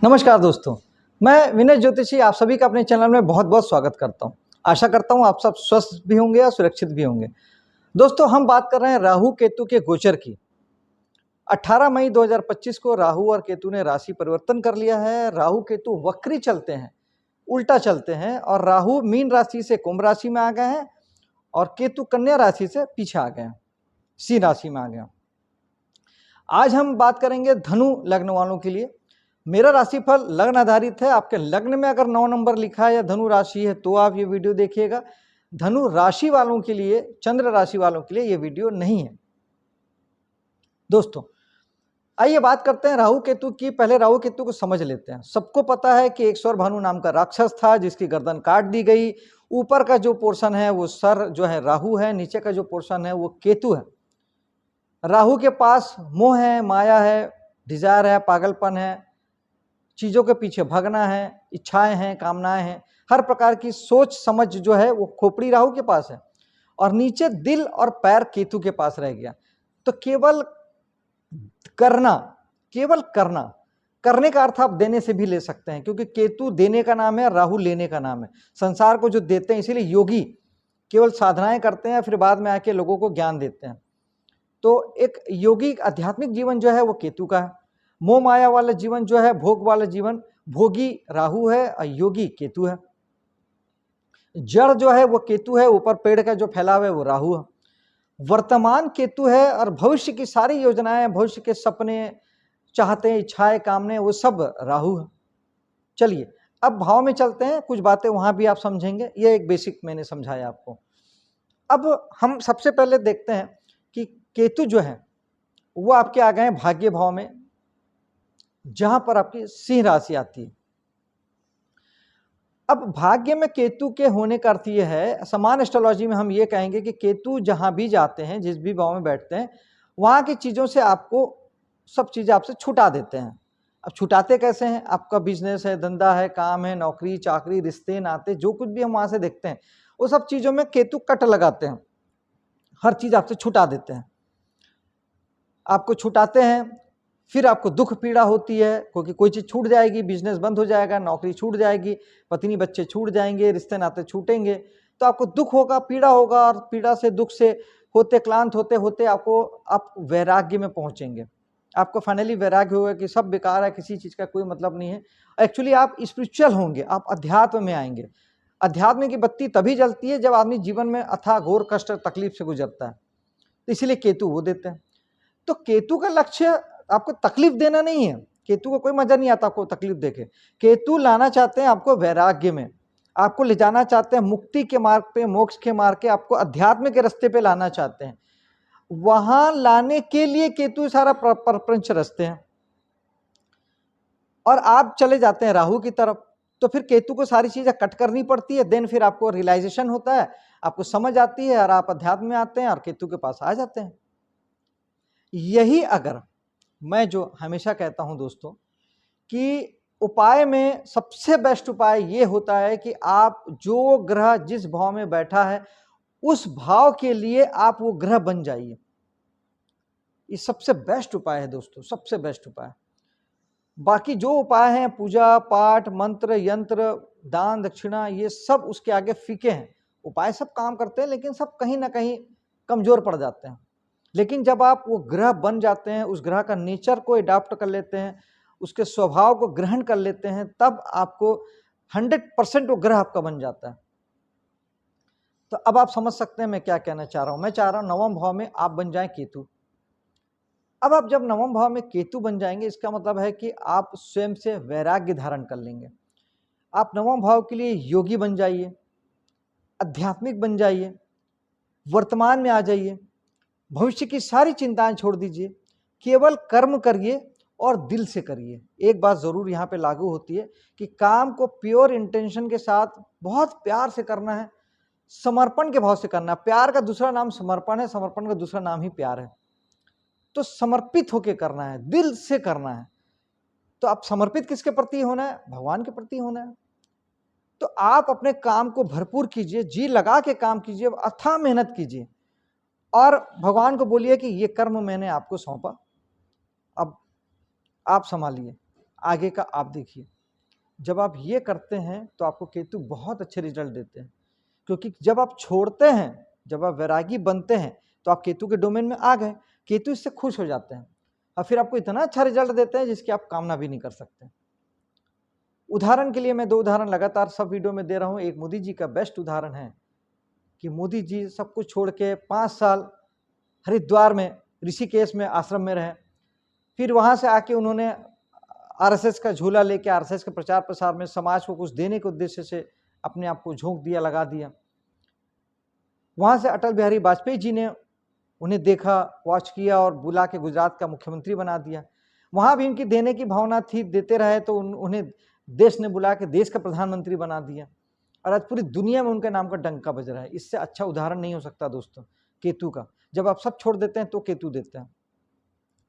नमस्कार दोस्तों, मैं विनय ज्योतिषी आप सभी का अपने चैनल में बहुत बहुत स्वागत करता हूं। आशा करता हूं आप सब स्वस्थ भी होंगे और सुरक्षित भी होंगे। दोस्तों, हम बात कर रहे हैं राहु केतु के गोचर की। 18 मई 2025 को राहु और केतु ने राशि परिवर्तन कर लिया है। राहु केतु वक्री चलते हैं, उल्टा चलते हैं, और राहु मीन राशि से कुंभ राशि में आ गए हैं और केतु कन्या राशि से पीछे आ गए हैं, सिंह राशि में आ गए हैं। आज हम बात करेंगे धनु लग्न वालों के लिए। मेरा राशिफल लग्न आधारित है। आपके लग्न में अगर 9 नंबर लिखा है या धनु राशि है तो आप ये वीडियो देखिएगा। धनु राशि वालों के लिए, चंद्र राशि वालों के लिए ये वीडियो नहीं है। दोस्तों, आइए बात करते हैं राहु केतु की। पहले राहु केतु को समझ लेते हैं। सबको पता है कि एक स्वरभानु नाम का राक्षस था जिसकी गर्दन काट दी गई। ऊपर का जो पोर्शन है वो सर जो है राहु है, नीचे का जो पोर्शन है वो केतु है। राहु के पास मोह है, माया है, डिजायर है, पागलपन है, चीज़ों के पीछे भागना है, इच्छाएं हैं, कामनाएं हैं, हर प्रकार की सोच समझ जो है वो खोपड़ी राहु के पास है। और नीचे दिल और पैर केतु के पास रह गया। तो केवल करना, केवल करना, करने का अर्थ आप देने से भी ले सकते हैं, क्योंकि केतु देने का नाम है, राहु लेने का नाम है। संसार को जो देते हैं, इसीलिए योगी केवल साधनाएं करते हैं, फिर बाद में आके लोगों को ज्ञान देते हैं। तो एक योगी आध्यात्मिक जीवन जो है वो केतु का है। मोह माया वाला जीवन जो है, भोग वाला जीवन, भोगी राहु है और योगी केतु है। जड़ जो है वो केतु है, ऊपर पेड़ का जो फैलाव है वो राहु है। वर्तमान केतु है और भविष्य की सारी योजनाएं, भविष्य के सपने, चाहते, इच्छाएं, कामने, वो सब राहु है। चलिए अब भाव में चलते हैं, कुछ बातें वहां भी आप समझेंगे। ये एक बेसिक मैंने समझाया आपको। अब हम सबसे पहले देखते हैं कि केतु जो है वो आपके आ गए हैं भाग्य भाव में, जहां पर आपकी सिंह राशि आती है। अब भाग्य में केतु के होने का अर्थ यह है, समान एस्ट्रोलॉजी में हम ये कहेंगे कि केतु जहां भी जाते हैं, जिस भी भाव में बैठते हैं, वहां की चीजों से आपको सब चीजें आपसे छुटा देते हैं। अब छुटाते कैसे हैं? आपका बिजनेस है, धंधा है, काम है, नौकरी चाकरी, रिश्ते नाते, जो कुछ भी हम वहां से देखते हैं, वो सब चीजों में केतु कट लगाते हैं। हर चीज आपसे छुटा देते हैं, आपको छुटाते हैं। फिर आपको दुख पीड़ा होती है, क्योंकि कोई चीज़ छूट जाएगी, बिजनेस बंद हो जाएगा, नौकरी छूट जाएगी, पत्नी बच्चे छूट जाएंगे, रिश्ते नाते छूटेंगे, तो आपको दुख होगा, पीड़ा होगा, और पीड़ा से, दुख से होते, क्लांत होते होते आप वैराग्य में पहुंचेंगे। आपको फाइनली वैराग्य होगा कि सब बेकार है, किसी चीज़ का कोई मतलब नहीं है। एक्चुअली आप स्पिरिचुअल होंगे, आप अध्यात्म में आएंगे। अध्यात्म की बत्ती तभी जलती है जब आदमी जीवन में अथाह घोर कष्ट तकलीफ से गुजरता है। तो इसीलिए केतु वो देते हैं। तो केतु का लक्ष्य आपको तकलीफ देना नहीं है। केतु को कोई मजा नहीं आता आपको तकलीफ देके। केतु लाना चाहते हैं आपको वैराग्य में, आपको ले जाना चाहते हैं मुक्ति के मार्ग पे, मोक्ष के मार्ग के, आपको अध्यात्म के रास्ते पे लाना चाहते हैं। वहां लाने के लिए केतु सारा प्रपंच रचते हैं, और आप चले जाते हैं राहु की तरफ। तो फिर केतु को सारी चीजें कट करनी पड़ती है। देन फिर आपको रियलाइजेशन होता है, आपको समझ आती है, और आप अध्यात्म में आते हैं और केतु के पास आ जाते हैं। यही अगर मैं जो हमेशा कहता हूं दोस्तों, कि उपाय में सबसे बेस्ट उपाय ये होता है कि आप जो ग्रह जिस भाव में बैठा है, उस भाव के लिए आप वो ग्रह बन जाइए। ये सबसे बेस्ट उपाय है दोस्तों, सबसे बेस्ट उपाय। बाकी जो उपाय हैं, पूजा पाठ, मंत्र यंत्र, दान दक्षिणा, ये सब उसके आगे फीके हैं। उपाय सब काम करते हैं, लेकिन सब कहीं ना कहीं कमजोर पड़ जाते हैं। लेकिन जब आप वो ग्रह बन जाते हैं, उस ग्रह का नेचर को अडॉप्ट कर लेते हैं, उसके स्वभाव को ग्रहण कर लेते हैं, तब आपको 100% वो ग्रह आपका बन जाता है। तो अब आप समझ सकते हैं मैं क्या कहना चाह रहा हूं। मैं चाह रहा हूं नवम भाव में आप बन जाएं केतु। अब आप जब नवम भाव में केतु बन जाएंगे, इसका मतलब है कि आप स्वयं से वैराग्य धारण कर लेंगे। आप नवम भाव के लिए योगी बन जाइए, आध्यात्मिक बन जाइए, वर्तमान में आ जाइए, भविष्य की सारी चिंताएं छोड़ दीजिए, केवल कर्म करिए और दिल से करिए। एक बात जरूर यहाँ पे लागू होती है कि काम को प्योर इंटेंशन के साथ बहुत प्यार से करना है, समर्पण के भाव से करना है। प्यार का दूसरा नाम समर्पण है, समर्पण का दूसरा नाम ही प्यार है। तो समर्पित होकर करना है, दिल से करना है। तो आप समर्पित किसके प्रति होना है? भगवान के प्रति होना है। तो आप अपने काम को भरपूर कीजिए, जी लगा के काम कीजिए, अथाह मेहनत कीजिए, और भगवान को बोलिए कि ये कर्म मैंने आपको सौंपा, अब आप संभालिए। आगे का आप देखिए। जब आप ये करते हैं तो आपको केतु बहुत अच्छे रिजल्ट देते हैं, क्योंकि जब आप छोड़ते हैं, जब आप वैरागी बनते हैं, तो आप केतु के डोमेन में आ गए। केतु इससे खुश हो जाते हैं और फिर आपको इतना अच्छा रिजल्ट देते हैं जिसकी आप कामना भी नहीं कर सकते। उदाहरण के लिए मैं 2 उदाहरण लगातार सब वीडियो में दे रहा हूँ। एक मोदी जी का बेस्ट उदाहरण है कि मोदी जी सब कुछ छोड़ के 5 साल हरिद्वार में, ऋषिकेश में आश्रम में रहे। फिर वहाँ से आके उन्होंने आरएसएस का झूला लेके आरएसएस के प्रचार प्रसार में समाज को कुछ देने के उद्देश्य से अपने आप को झोंक दिया, लगा दिया। वहाँ से अटल बिहारी वाजपेयी जी ने उन्हें देखा, वॉच किया और बुला के गुजरात का मुख्यमंत्री बना दिया। वहाँ भी उनकी देने की भावना थी, देते रहे तो उन्हें देश ने बुला के देश का प्रधानमंत्री बना दिया और आज पूरी दुनिया में उनके नाम का डंका बज रहा है। इससे अच्छा उदाहरण नहीं हो सकता दोस्तों केतु का। जब आप सब छोड़ देते हैं तो केतु देते हैं।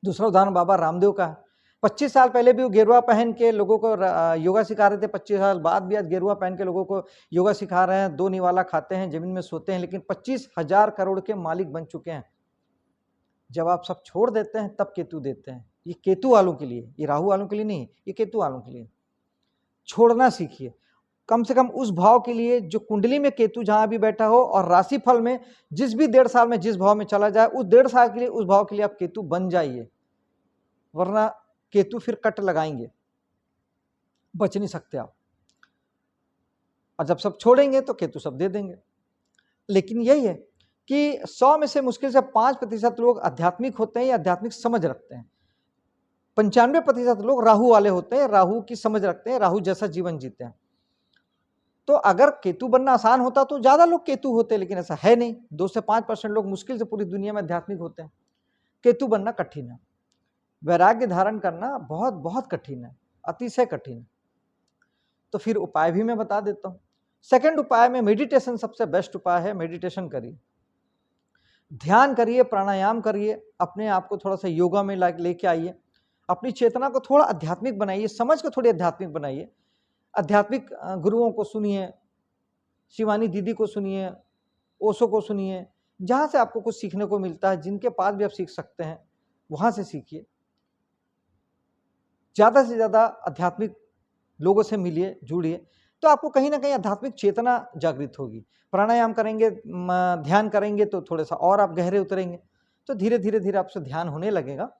दूसरा उदाहरण बाबा रामदेव का है। 25 साल पहले भी वो गेरुआ पहन के लोगों को योगा सिखा रहे थे, 25 साल बाद भी आज गेरुआ पहन के लोगों को योगा सिखा रहे हैं। 2 निवाला खाते हैं, जमीन में सोते हैं, लेकिन 25,000 करोड़ के मालिक बन चुके हैं। जब आप सब छोड़ देते हैं तब केतु देते हैं। ये केतु वालों के लिए, ये राहु वालों के लिए नहीं, ये केतु वालों के लिए। छोड़ना सीखिए, कम से कम उस भाव के लिए जो कुंडली में केतु जहां भी बैठा हो, और राशिफल में जिस भी 1.5 साल में जिस भाव में चला जाए, उस 1.5 साल के लिए उस भाव के लिए आप केतु बन जाइए, वरना केतु फिर कट लगाएंगे, बच नहीं सकते आप। और जब सब छोड़ेंगे तो केतु सब दे देंगे। लेकिन यही है कि 100 में से मुश्किल से 5% लोग आध्यात्मिक होते हैं या आध्यात्मिक समझ रखते हैं। 95% लोग राहु वाले होते हैं, राहु की समझ रखते हैं, राहु जैसा जीवन जीते हैं। तो अगर केतु बनना आसान होता तो ज्यादा लोग केतु होते, लेकिन ऐसा है नहीं। 2 से 5% लोग मुश्किल से पूरी दुनिया में आध्यात्मिक होते हैं। केतु बनना कठिन है, वैराग्य धारण करना बहुत बहुत कठिन है, अतिशय कठिन है। तो फिर उपाय भी मैं बता देता हूँ। सेकंड उपाय में मेडिटेशन सबसे बेस्ट उपाय है। मेडिटेशन करिए, ध्यान करिए, प्राणायाम करिए, अपने आप को थोड़ा सा योगा में लेके आइए, अपनी चेतना को थोड़ा आध्यात्मिक बनाइए, समझ को थोड़ी आध्यात्मिक बनाइए। आध्यात्मिक गुरुओं को सुनिए, शिवानी दीदी को सुनिए, ओशो को सुनिए, जहाँ से आपको कुछ सीखने को मिलता है, जिनके पास भी आप सीख सकते हैं वहाँ से सीखिए। ज़्यादा से ज़्यादा आध्यात्मिक लोगों से मिलिए, जुड़िए, तो आपको कहीं ना कहीं आध्यात्मिक चेतना जागृत होगी। प्राणायाम करेंगे, ध्यान करेंगे तो थोड़ा सा और आप गहरे उतरेंगे, तो धीरे धीरे धीरे आपसे ध्यान होने लगेगा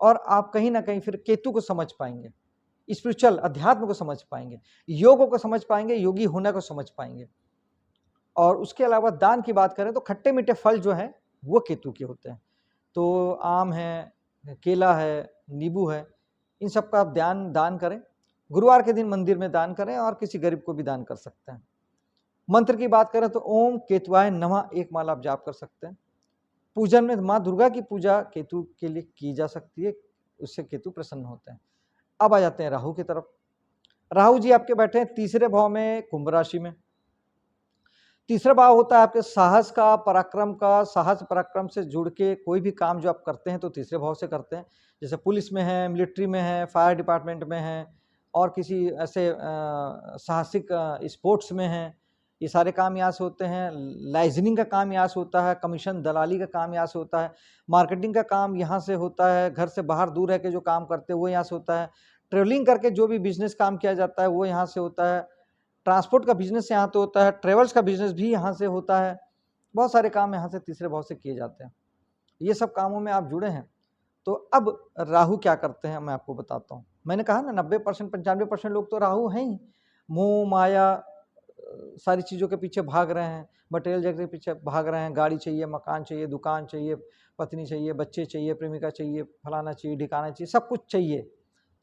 और आप कहीं ना कहीं फिर केतु को समझ पाएंगे, स्पिरिचुअल अध्यात्म को समझ पाएंगे, योग को समझ पाएंगे, योगी होने को समझ पाएंगे। और उसके अलावा दान की बात करें तो खट्टे मीठे फल जो हैं वो केतु के होते हैं। तो आम है, केला है, नींबू है, इन सब का आप दान करें। गुरुवार के दिन मंदिर में दान करें और किसी गरीब को भी दान कर सकते हैं। मंत्र की बात करें तो ओम केतुवाय नमः 1 माला आप जाप कर सकते हैं। पूजन में माँ दुर्गा की पूजा केतु के लिए की जा सकती है, उससे केतु प्रसन्न होते हैं। अब आ जाते हैं राहु की तरफ। राहु जी आपके बैठे हैं 3रे भाव में, कुंभ राशि में। 3रा भाव होता है आपके साहस का, पराक्रम का। साहस पराक्रम से जुड़ के कोई भी काम जो आप करते हैं तो 3रे भाव से करते हैं। जैसे पुलिस में है, मिलिट्री में है, फायर डिपार्टमेंट में है और किसी ऐसे साहसिक स्पोर्ट्स में है, ये सारे काम यहाँ से होते हैं। लाइजनिंग का काम यहाँ से होता है, कमीशन दलाली का काम यहाँ से होता है, मार्केटिंग का काम यहाँ से होता है, घर से बाहर दूर रह के जो काम करते हैं वो यहाँ से होता है, ट्रेवलिंग करके जो भी बिजनेस काम किया जाता है वो यहाँ से होता है, ट्रांसपोर्ट का बिजनेस यहाँ तो होता है, ट्रेवल्स का बिजनेस भी यहाँ से होता है। बहुत सारे काम यहाँ से 3रे भाव से किए जाते हैं। ये सब कामों में आप जुड़े हैं। तो अब राहु क्या करते हैं मैं आपको बताता हूँ। मैंने कहा ना 90% 95% लोग तो राहु हैं ही, मोह माया सारी चीज़ों के पीछे भाग रहे हैं, मटेरियल जगह के पीछे भाग रहे हैं। गाड़ी चाहिए, मकान चाहिए, दुकान चाहिए, पत्नी चाहिए, बच्चे चाहिए, प्रेमिका चाहिए, फलाना चाहिए, ढिकाना चाहिए, सब कुछ चाहिए।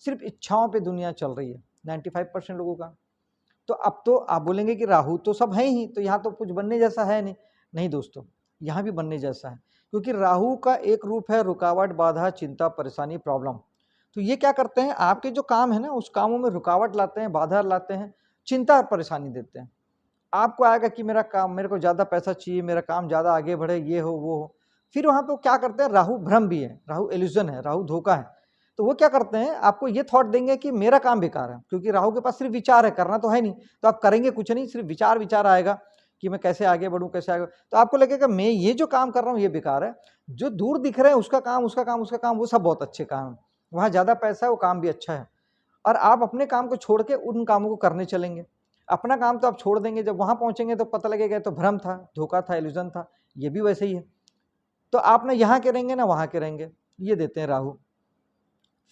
सिर्फ इच्छाओं पे दुनिया चल रही है 95% लोगों का। तो अब तो आप बोलेंगे कि राहु तो सब है ही, तो यहाँ तो कुछ बनने जैसा है नहीं। नहीं दोस्तों, यहाँ भी बनने जैसा है, क्योंकि राहु का एक रूप है रुकावट, बाधा, चिंता, परेशानी, प्रॉब्लम। तो ये क्या करते हैं, आपके जो काम है ना उस कामों में रुकावट लाते हैं, बाधा लाते हैं, चिंता और परेशानी देते हैं। आपको आएगा कि मेरा काम, मेरे को ज़्यादा पैसा चाहिए, मेरा काम ज़्यादा आगे बढ़े, ये हो वो हो। फिर वहाँ पे क्या करते हैं, राहु भ्रम भी है, राहु इल्यूजन है, राहु धोखा है। तो वो क्या करते हैं, आपको ये थॉट देंगे कि मेरा काम बेकार है, क्योंकि राहु के पास सिर्फ विचार है, करना तो है नहीं, तो आप करेंगे कुछ नहीं, सिर्फ विचार आएगा कि मैं कैसे आगे बढ़ूं, कैसे आगे। तो आपको लगेगा मैं ये जो काम कर रहा हूँ ये बेकार है। जो दूर दिख रहे हैं उसका काम वो सब बहुत अच्छे काम है, वहाँ ज़्यादा पैसा है, वो काम भी अच्छा है। और आप अपने काम को छोड़ के उन कामों को करने चलेंगे। अपना काम तो आप छोड़ देंगे, जब वहाँ पहुँचेंगे तो पता लगेगा तो भ्रम था, धोखा था, इल्यूजन था। ये भी वैसे ही है। तो आप ना यहाँ के रहेंगे ना वहाँ के रहेंगे, ये देते हैं राहु।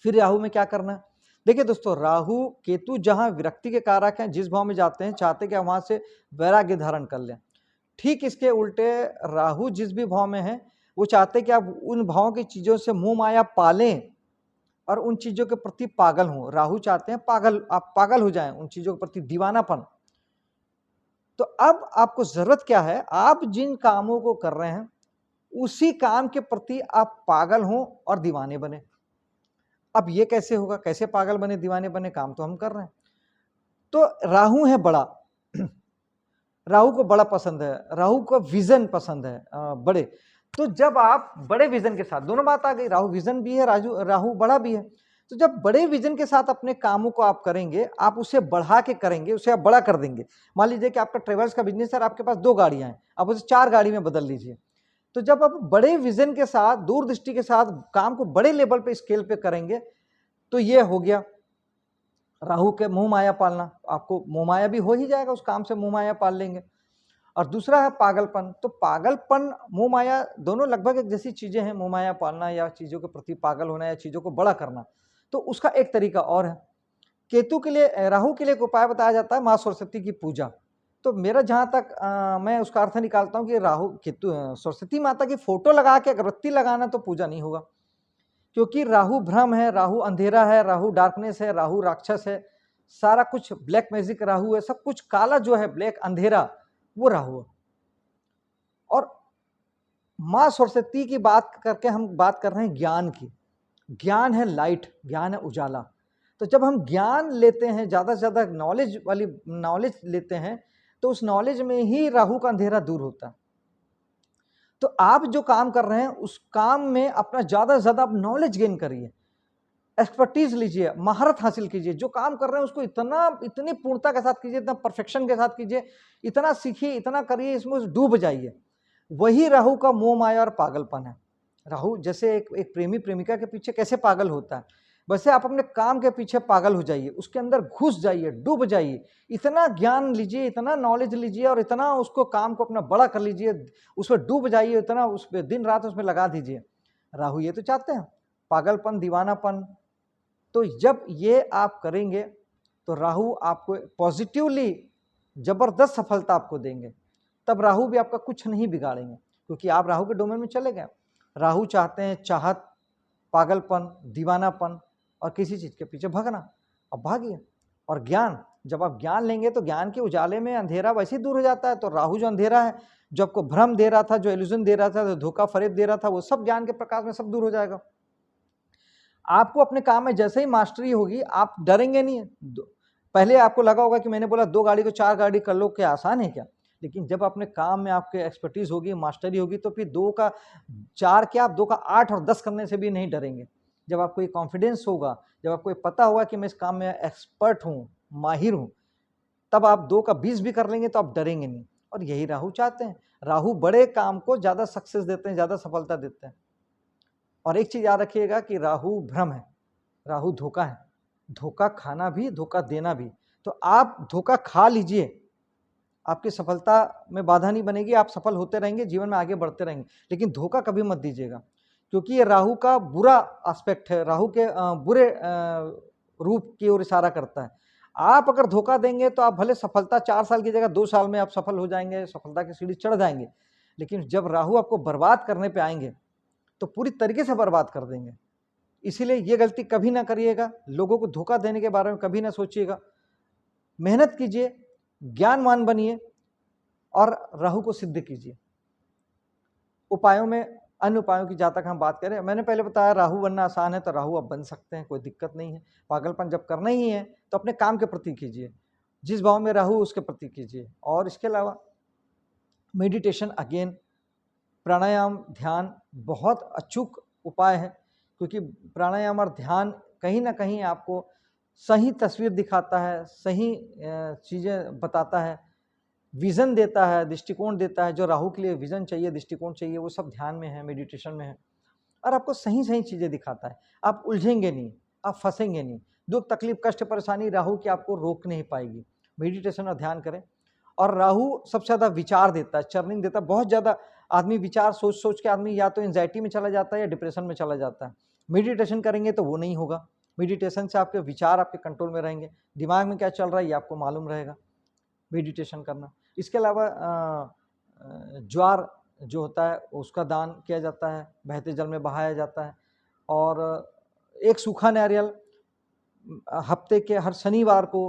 फिर राहु में क्या करना है? देखिए दोस्तों, राहु केतु जहाँ विरक्ति के कारक हैं, जिस भाव में जाते हैं चाहते हैं कि आप वहाँ से वैराग्य धारण कर लें। ठीक इसके उल्टे राहु जिस भी भाव में है वो चाहते हैं कि आप उन भावों की चीज़ों से मोह माया पालें और उन चीज़ों के प्रति पागल हों। राहु चाहते हैं आप पागल हो जाएं, उन चीज़ों के प्रति दीवानापन। तो अब आपको ज़रूरत क्या है? आप जिन कामों को कर रहे हैं उसी काम के प्रति आप पागल हों और दीवाने बने। अब ये कैसे होगा? कैसे पागल बने, दीवाने बने? काम तो हम कर रहे हैं। तो राहु है बड़ा, राहु को बड़ा पसंद है, राहु को विजन पसंद है, बड़े। तो जब आप बड़े विजन के साथ, दोनों बात आ गई, राहु विजन भी है, राहु बड़ा भी है। तो जब बड़े विजन के साथ अपने कामों को आप करेंगे, आप उसे बढ़ा के करेंगे, उसे आप बड़ा कर देंगे। मान लीजिए कि आपका ट्रेवल्स का बिजनेस है, आपके पास 2 गाड़ियां हैं, आप उसे 4 गाड़ी में बदल लीजिए। तो जब आप बड़े विजन के साथ, दूरदृष्टि के साथ काम को बड़े लेवल पे, स्केल पे करेंगे, तो ये हो गया राहु के मोह माया पालना। आपको मोह माया भी हो ही जाएगा, उस काम से मोह माया पाल लेंगे। और दूसरा है पागलपन। तो पागलपन, मोह माया दोनों लगभग एक जैसी चीजें हैं। मोह माया पालना या चीजों के प्रति पागल होना या चीजों को बड़ा करना, तो उसका एक तरीका और है। केतु के लिए, राहु के लिए एक उपाय बताया जाता है, माँ सरस्वती की पूजा। तो मेरा जहां तक मैं उसका अर्थ निकालता हूं कि राहु केतु सरस्वती माता की फोटो लगा के अगरबत्ती लगाना तो पूजा नहीं होगा, क्योंकि राहु भ्रम है, राहु अंधेरा है, राहु डार्कनेस है, राहु राक्षस है, सारा कुछ ब्लैक मैजिक राहु है, सब कुछ काला जो है, ब्लैक अंधेरा, वो राहु है। और माँ सरस्वती की बात करके हम बात कर रहे हैं ज्ञान की। ज्ञान है लाइट, ज्ञान है उजाला। तो जब हम ज्ञान लेते हैं, ज़्यादा से ज़्यादा नॉलेज लेते हैं, तो उस नॉलेज में ही राहु का अंधेरा दूर होता है। तो आप जो काम कर रहे हैं उस काम में अपना ज़्यादा से ज़्यादा आप नॉलेज गेन करिए, एक्सपर्टीज लीजिए, महारत हासिल कीजिए। जो काम कर रहे हैं उसको इतनी पूर्णता के साथ कीजिए, इतना परफेक्शन के साथ कीजिए, इतना सीखिए, इतना करिए, इसमें डूब जाइए। वही राहु का मोह माया और पागलपन है। राहु जैसे एक प्रेमी प्रेमिका के पीछे कैसे पागल होता है, वैसे आप अपने काम के पीछे पागल हो जाइए, उसके अंदर घुस जाइए, डूब जाइए, इतना ज्ञान लीजिए, इतना नॉलेज लीजिए और इतना उसको काम को अपना बड़ा कर लीजिए, उसमें डूब जाइए, इतना उस पर दिन रात उसमें लगा दीजिए। राहु ये तो चाहते हैं, पागलपन, दीवानापन। तो जब ये आप करेंगे तो राहु आपको पॉजिटिवली जबरदस्त सफलता आपको देंगे। तब राहु भी आपका कुछ नहीं बिगाड़ेंगे, क्योंकि आप राहु के डोमेन में चले गए। राहु चाहते हैं चाहत, पागलपन, दीवानापन और किसी चीज के पीछे भागना। अब भागिए। और ज्ञान, जब आप ज्ञान लेंगे तो ज्ञान के उजाले में अंधेरा वैसे ही दूर हो जाता है। तो राहु जो अंधेरा है, जो आपको भ्रम दे रहा था, जो इल्यूजन दे रहा था, जो धोखा फरेब दे रहा था, वो सब ज्ञान के प्रकाश में सब दूर हो जाएगा। आपको अपने काम में जैसे ही मास्टरी होगी, आप डरेंगे नहीं। पहले आपको लगा होगा कि मैंने बोला 2 गाड़ी को 4 गाड़ी कर लो, क्या आसान है क्या? लेकिन जब अपने काम में आपके एक्सपर्टीज होगी, मास्टरी होगी, तो फिर 2 का 4 क्या, आप 2 का 8 और 10 करने से भी नहीं डरेंगे। जब आपको ये कॉन्फिडेंस होगा, जब आपको ये पता होगा कि मैं इस काम में एक्सपर्ट हूँ, माहिर हूँ, तब आप 2 का 20 भी कर लेंगे तो आप डरेंगे नहीं। और यही राहु चाहते हैं। राहु बड़े काम को ज़्यादा सक्सेस देते हैं, ज़्यादा सफलता देते हैं। और एक चीज़ याद रखिएगा कि राहु भ्रम है, राहु धोखा है। धोखा खाना भी, धोखा देना भी। तो आप धोखा खा लीजिए, आपकी सफलता में बाधा नहीं बनेगी, आप सफल होते रहेंगे, जीवन में आगे बढ़ते रहेंगे। लेकिन धोखा कभी मत दीजिएगा, क्योंकि ये राहु का बुरा एस्पेक्ट है, राहु के बुरे रूप की ओर इशारा करता है। आप अगर धोखा देंगे तो आप भले सफलता 4 साल की जगह 2 साल में आप सफल हो जाएंगे, सफलता की सीढ़ी चढ़ जाएंगे। लेकिन जब राहु आपको बर्बाद करने पे आएंगे तो पूरी तरीके से बर्बाद कर देंगे। इसीलिए ये गलती कभी ना करिएगा, लोगों को धोखा देने के बारे में कभी ना सोचिएगा। मेहनत कीजिए, ज्ञानवान बनिए और राहु को सिद्ध कीजिए। उपायों में, अन्य उपायों की जहाँ तक हम बात करें, मैंने पहले बताया राहु बनना आसान है, तो राहु आप बन सकते हैं, कोई दिक्कत नहीं है। पागलपन जब करना ही है तो अपने काम के प्रति कीजिए, जिस भाव में राहु उसके प्रति कीजिए। और इसके अलावा मेडिटेशन, अगेन प्राणायाम, ध्यान बहुत अचूक उपाय है, क्योंकि प्राणायाम और ध्यान कहीं ना कहीं आपको सही तस्वीर दिखाता है, सही चीज़ें बताता है, विज़न देता है, दृष्टिकोण देता है। जो राहु के लिए विज़न चाहिए, दृष्टिकोण चाहिए, वो सब ध्यान में है, मेडिटेशन में है। और आपको सही सही चीज़ें दिखाता है, आप उलझेंगे नहीं, आप फंसेंगे नहीं। दुख तकलीफ कष्ट परेशानी राहु की आपको रोक नहीं पाएगी। मेडिटेशन और ध्यान करें। और राहु सबसे ज़्यादा विचार देता है, चर्निंग देता है। बहुत ज़्यादा आदमी विचार सोच सोच के आदमी या तो एंजाइटी में चला जाता है या डिप्रेशन में चला जाता है। मेडिटेशन करेंगे तो वो नहीं होगा। मेडिटेशन से आपके विचार आपके कंट्रोल में रहेंगे, दिमाग में क्या चल रहा है ये आपको मालूम रहेगा मेडिटेशन करना। इसके अलावा ज्वार जो होता है उसका दान किया जाता है, बहते जल में बहाया जाता है। और एक सूखा नारियल हफ्ते के हर शनिवार को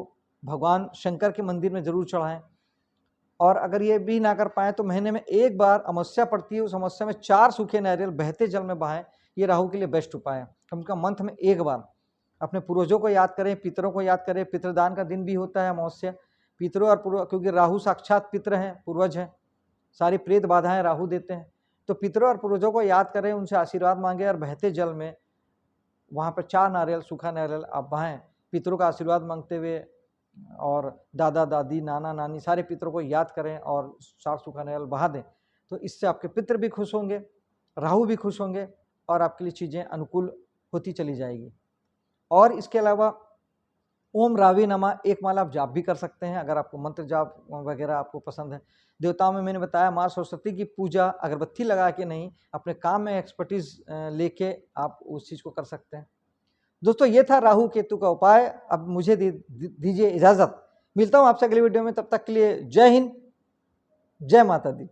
भगवान शंकर के मंदिर में ज़रूर चढ़ाएं। और अगर ये भी ना कर पाएँ तो महीने में एक बार अमावस्या पड़ती है, उस अमावस्या में 4 सूखे नारियल बहते जल में बहाएं। ये राहु के लिए बेस्ट उपाय है। कम से कम मंथ में एक बार अपने पूर्वजों को याद करें, पितरों को याद करें। पितृदान का दिन भी होता है अमावस्या। पितरों और पूर्व, क्योंकि राहु साक्षात पितर हैं, पूर्वज हैं, सारी प्रेत बाधाएं राहु देते हैं। तो पितरों और पूर्वजों को याद करें, उनसे आशीर्वाद मांगे और बहते जल में वहाँ पर 4 नारियल, सूखा नारियल आप बहाएं, पितरों का आशीर्वाद मांगते हुए। और दादा दादी नाना नानी सारे पितरों को याद करें और 4 सूखा नारियल बहा दें। तो इससे आपके पितर भी खुश होंगे, राहु भी खुश होंगे और आपके लिए चीज़ें अनुकूल होती चली जाएगी। और इसके अलावा ओम रावी नमा एक माला आप जाप भी कर सकते हैं, अगर आपको मंत्र जाप वगैरह आपको पसंद है। देवताओं में मैंने बताया माँ सरस्वती की पूजा अगरबत्ती लगा के नहीं, अपने काम में एक्सपर्टीज लेके आप उस चीज़ को कर सकते हैं। दोस्तों ये था राहु केतु का उपाय। अब मुझे दीजिए इजाज़त, मिलता हूँ आपसे अगली वीडियो में। तब तक के लिए जय हिंद, जय माता दी।